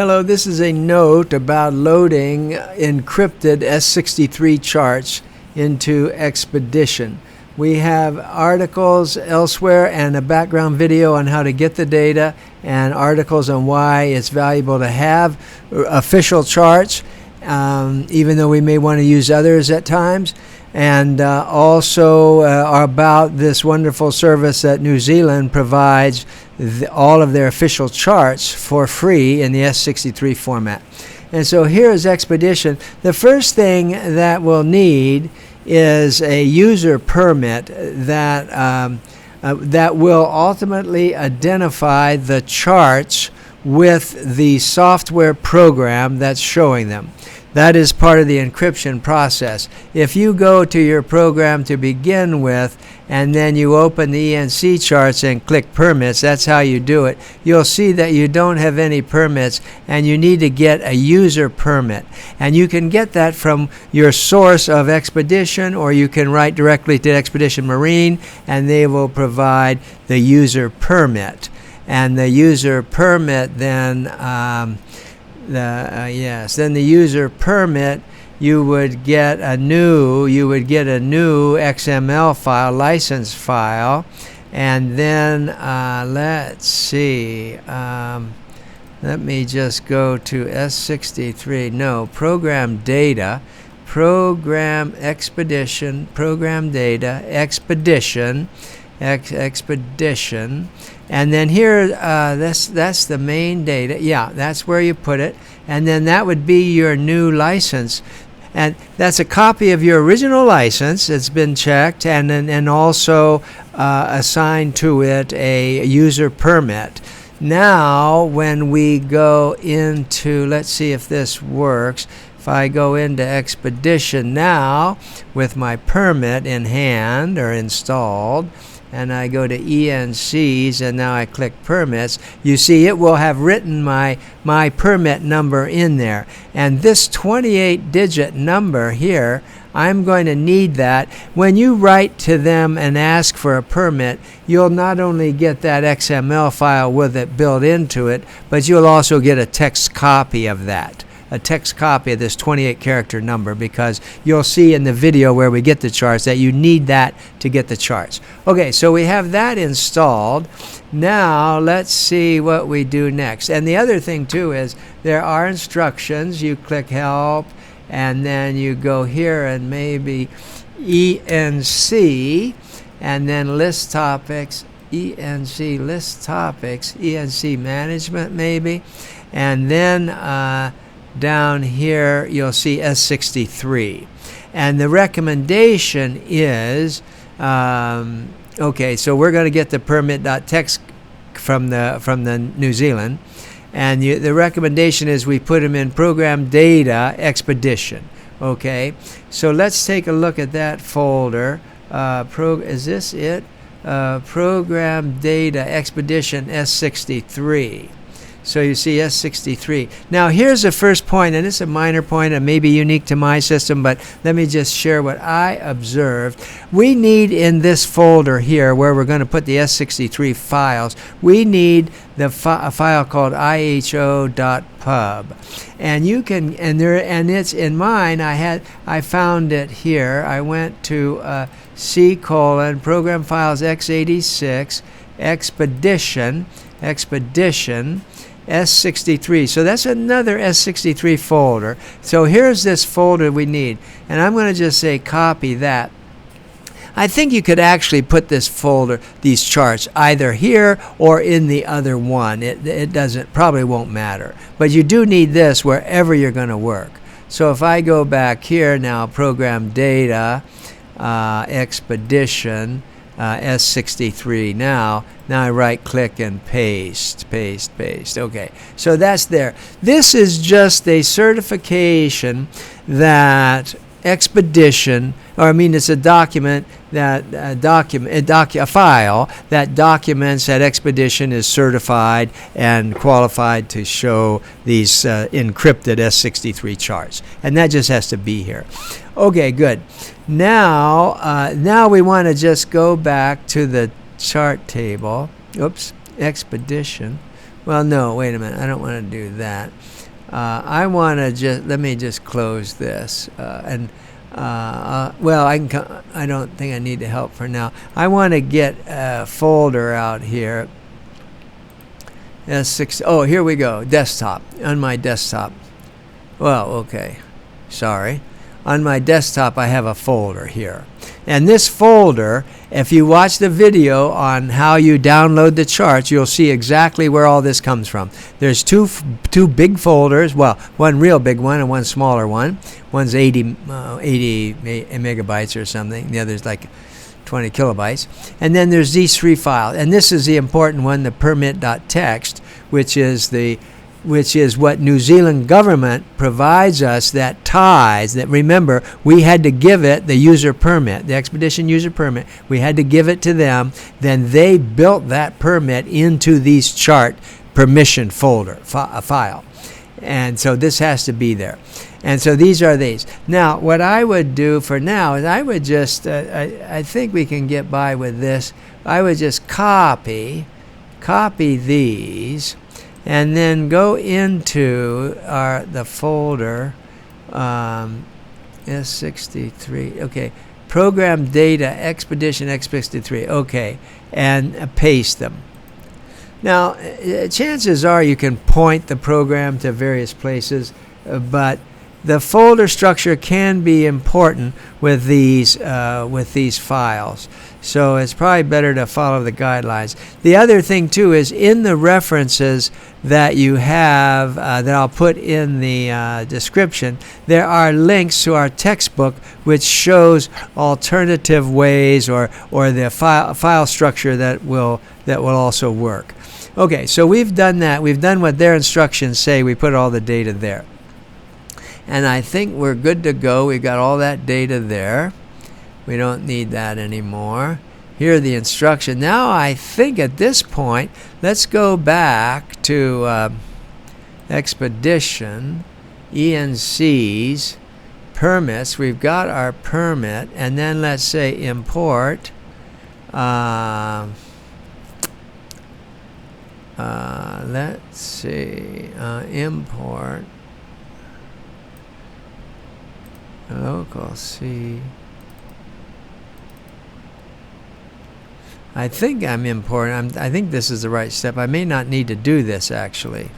Hello, this is a note about loading encrypted S-63 charts into Expedition. We have articles elsewhere and a background video on how to get the data and articles on why it's valuable to have official charts, even though we may want to use others at times. And also about this wonderful service that New Zealand provides all of their official charts for free in the S-63 format. And so here is Expedition. The first thing that we'll need is a user permit that will ultimately identify the charts with the software program that's showing them. That is part of the encryption process. If you go to your program to begin with and then you open the ENC charts and click permits, that's how you do it, you'll see that you don't have any permits and you need to get a user permit. And you can get that from your source of Expedition, or you can write directly to Expedition Marine and they will provide the user permit. And the user permit then then the user permit, you would get a new XML file, license file, and then let's see, let me just go to S-63, no, program data, program Expedition, program data, Expedition, Expedition, and then here that's the main data. Yeah, that's where you put it, and then that would be your new license, and that's a copy of your original license. It's been checked and also assigned to it a user permit. Now when we go into, let's see if this works. If I go into Expedition now with my permit in hand or installed, and I go to ENCs and now I click permits, you see it will have written my permit number in there. And this 28-digit number here, I'm going to need that. When you write to them and ask for a permit, you'll not only get that XML file with it built into it, but you'll also get a text copy of that. A text copy of this 28-character number, because you'll see in the video where we get the charts that you need that to get the charts. Okay, so we have that installed. Now let's see what we do next. And the other thing too is there are instructions. You click help and then you go here and maybe ENC and then list topics, ENC list topics, ENC management maybe, and then down here you'll see S-63, and the recommendation is okay, so we're going to get the permit.txt from the New Zealand, and the recommendation is we put them in program data Expedition. Okay, so let's take a look at that folder. Is this it? Program data Expedition S-63. So you see S-63. Now here's the first point, and it's a minor point and maybe unique to my system, but let me just share what I observed. We need in this folder here where we're going to put the S-63 files, we need a file called iho.pub. And you can, and it's in mine, I found it here. I went to C: program files x86 Expedition S-63. So that's another S-63 folder. So here's this folder we need, and I'm going to just say copy that. I think you could actually put this folder, these charts, either here or in the other one. It probably won't matter, but you do need this wherever you're going to work. So if I go back here now, program data, Expedition, S-63 now I right click and paste. Okay, so that's there. This is just a certification that Expedition, or I mean it's a document that a file that documents that Expedition is certified and qualified to show these encrypted S-63 charts, and that just has to be here. Okay, good. Now we want to just go back to the chart table. Oops, Expedition. Well, no, wait a minute. I don't want to do that. I want to let me just close this. Well, I don't think I need the help for now. I want to get a folder out here. S6. Oh, here we go. Desktop. On my desktop. Well, okay. Sorry. On my desktop, I have a folder here. And this folder, if you watch the video on how you download the charts, you'll see exactly where all this comes from. There's two big folders. Well, one real big one and one smaller one. One's 80 megabytes or something. The other's like 20 kilobytes. And then there's these three files. And this is the important one, the permit.txt, which is what New Zealand government provides us, that ties, that remember, we had to give it the user permit, the expedition user permit. We had to give it to them. Then they built that permit into these chart permission folder, file. And so this has to be there. And so these are these. Now, what I would do for now is I would just, I think we can get by with this. I would just copy these, and then go into the folder S-63. Okay, program data expedition X-63. Okay, and paste them. Now, chances are you can point the program to various places, but the folder structure can be important with these files. So it's probably better to follow the guidelines. The other thing too is in the references that you have that I'll put in the description, there are links to our textbook which shows alternative ways or the file structure that will also work. Okay, so we've done that. We've done what their instructions say. We put all the data there. And I think we're good to go. We've got all that data there. We don't need that anymore. Here are the instructions. Now I think at this point, let's go back to Expedition, ENCs, permits. We've got our permit. And then let's say import. Let's see. Import. Local C. I think I'm importing. I think this is the right step. I may not need to do this actually.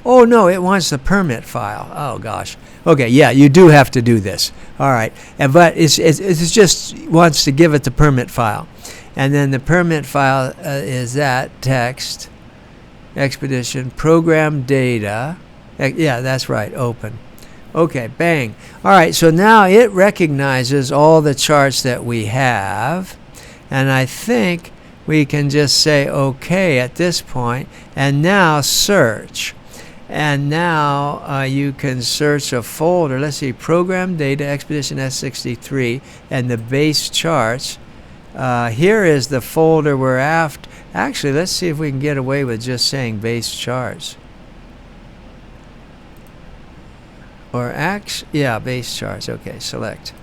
Oh no, it wants the permit file. Oh gosh. Okay, yeah, you do have to do this. All right, but it's just wants to give it the permit file, and then the permit file is that text, expedition, program data. Yeah, that's right, open. Okay, bang. All right, so now it recognizes all the charts that we have, and I think we can just say okay at this point, and now search. And now you can search a folder. Let's see, program data, expedition S-63, and the base charts. Here is the folder we're after. Actually, let's see if we can get away with just saying base charts. Or yeah, base charts. Okay, select.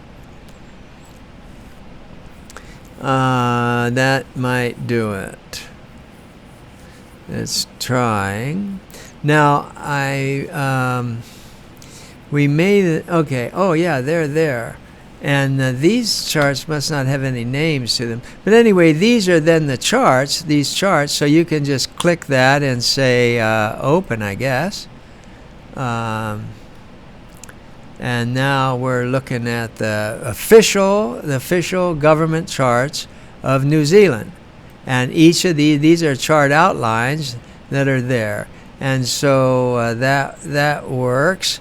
That might do it. It's trying. Now we made it. Okay. Oh yeah, they're there. And these charts must not have any names to them. But anyway, these are then the charts. These charts. So you can just click that and say open, I guess. And now we're looking at the official government charts of New Zealand. And each of these are chart outlines that are there. And so that works.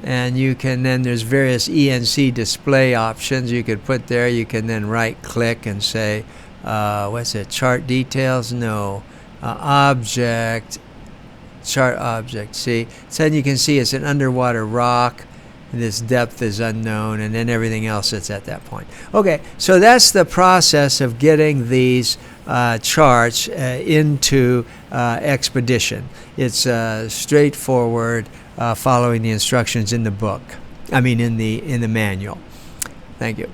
And you can then, there's various ENC display options you could put there. You can then right click and say, what's it, chart details? No. Object, chart object, see? So then you can see it's an underwater rock. This depth is unknown, and then everything else that's at that point. Okay, so that's the process of getting these charts into Expedition. It's straightforward, following the instructions in the book. I mean, in the manual. Thank you.